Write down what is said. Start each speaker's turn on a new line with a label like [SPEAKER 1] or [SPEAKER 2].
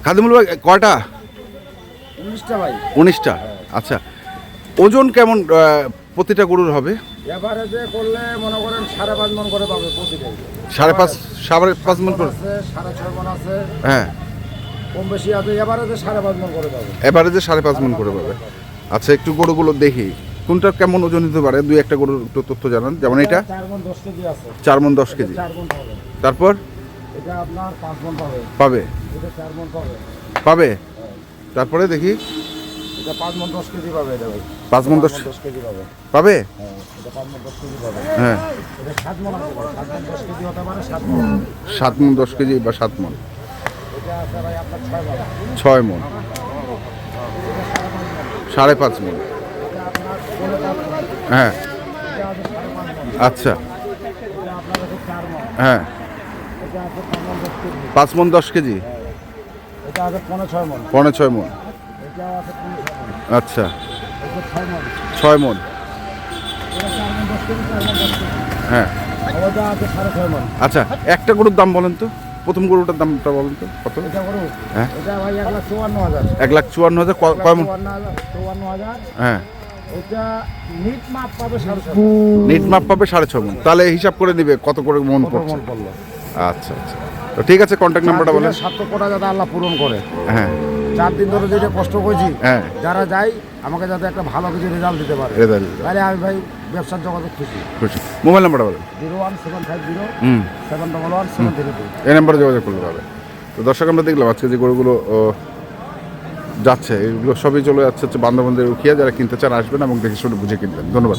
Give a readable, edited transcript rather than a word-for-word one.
[SPEAKER 1] খাদিমুল ভাই কয়টা?
[SPEAKER 2] 19টা ভাই।
[SPEAKER 1] 19টা। আচ্ছা, ওজন কেমন প্রতিটা গরুর হবে?
[SPEAKER 2] এভারেজে করলে মনে করেন 5.5 মণ করে পাবে প্রতিটাই।
[SPEAKER 1] 5.5 মণ করে?
[SPEAKER 2] 6.5 মণ আছে,
[SPEAKER 1] হ্যাঁ,
[SPEAKER 2] কম বেশি আছে। এভারেজে 5.5 মণ করে পাবে।
[SPEAKER 1] এভারেজে 5.5 মণ করে পাবে। আচ্ছা, একটু গরুগুলো দেখি কোনটা কেমন ওজন হতে পারে, দুই একটা গরুর একটু তথ্য জানান। যেমন এটা
[SPEAKER 2] 4 মণ 10 কেজি আছে।
[SPEAKER 1] 4 মণ 10 কেজি।
[SPEAKER 2] 4 মণ পাবে।
[SPEAKER 1] তারপর
[SPEAKER 2] এটা আপনার 5 মণ পাবে।
[SPEAKER 1] পাবে?
[SPEAKER 2] এটা 4 মণ পাবে।
[SPEAKER 1] পাবে। তারপরে দেখি
[SPEAKER 2] এটা 5 মণ 10 কেজি পাবে এটা ভাই।
[SPEAKER 1] 5 মণ 10
[SPEAKER 2] কেজি পাবে।
[SPEAKER 1] পাবে?
[SPEAKER 2] হ্যাঁ, এটা 5 মণ 10 কেজি পাবে।
[SPEAKER 1] হ্যাঁ,
[SPEAKER 2] এটা 7 মণ আছে ভাই। 7 মণ 10 কেজি হতে পারে। 7 মণ।
[SPEAKER 1] 7 মণ 10 কেজি বা 7 মণ।
[SPEAKER 2] এটা আছে ভাই আপনার 6 মণ।
[SPEAKER 1] 6 মণ। 5.5 মণ।
[SPEAKER 2] এটা আপনার 5.5 মণ।
[SPEAKER 1] হ্যাঁ,
[SPEAKER 2] এটা আছে 5.5 মণ।
[SPEAKER 1] আচ্ছা,
[SPEAKER 2] এটা আপনার আছে 4 মণ।
[SPEAKER 1] হ্যাঁ,
[SPEAKER 2] এটা আছে 5 মণ 10 কেজি।
[SPEAKER 1] 5 মণ 10 কেজি।
[SPEAKER 2] এটা আছে 5.6 মণ।
[SPEAKER 1] 5.6 মণ।
[SPEAKER 2] এটা আছে 5.6 মণ।
[SPEAKER 1] আচ্ছা,
[SPEAKER 2] এটা 6 মণ।
[SPEAKER 1] 6 মণ।
[SPEAKER 2] এটা 4 মণ 10 কেজি, 4 মণ 10 কেজি।
[SPEAKER 1] হ্যাঁ,
[SPEAKER 2] ওটা আছে 6.5 মণ।
[SPEAKER 1] আচ্ছা, একটা গরুর দাম বলেন তো, প্রথম গরুটার দামটা বলেন তো কত?
[SPEAKER 2] এটা করো।
[SPEAKER 1] হ্যাঁ,
[SPEAKER 2] এটা ভাই 1,54,000।
[SPEAKER 1] 1,54,000। কয় মণ?
[SPEAKER 2] 54,000।
[SPEAKER 1] হ্যাঁ,
[SPEAKER 2] এটা নিট মাপ পাবে 6.5
[SPEAKER 1] নিট মাপ পাবে 6.5 মণ। তাহলে হিসাব করে নিবে কত করে মণ পড়ছে।
[SPEAKER 2] মণ পড়লো।
[SPEAKER 1] আচ্ছা আচ্ছা, তো ঠিক আছে, কন্ট্যাক্ট নাম্বারটা বলেন।
[SPEAKER 2] সার্থকতা যাতে আল্লাহ পূরণ করে।
[SPEAKER 1] হ্যাঁ,
[SPEAKER 2] 4 দিন ধরে যেটা কষ্ট করেছি,
[SPEAKER 1] হ্যাঁ,
[SPEAKER 2] যারা যায় আমাকে যাতে একটা ভালো কিছু রেজাল্ট দিতে পারে,
[SPEAKER 1] রেজাল্ট
[SPEAKER 2] তাহলে আমি ভাই ব্যবসার জগতে খুশি।
[SPEAKER 1] খুশি। মোবাইল নাম্বারটা বলেন।
[SPEAKER 2] 01750 711 732।
[SPEAKER 1] এই নাম্বারে যোগাযোগ করতে হবে। তো দর্শক, আমরা দেখলাম আজকে যে গরুগুলো যাচ্ছে, এগুলো সবই চলে যাচ্ছে হচ্ছে বান্দরবনের উখিয়া। যারা কিনতে চান আসবেন এবং দেখে শুনে বুঝে কিনবেন। ধন্যবাদ।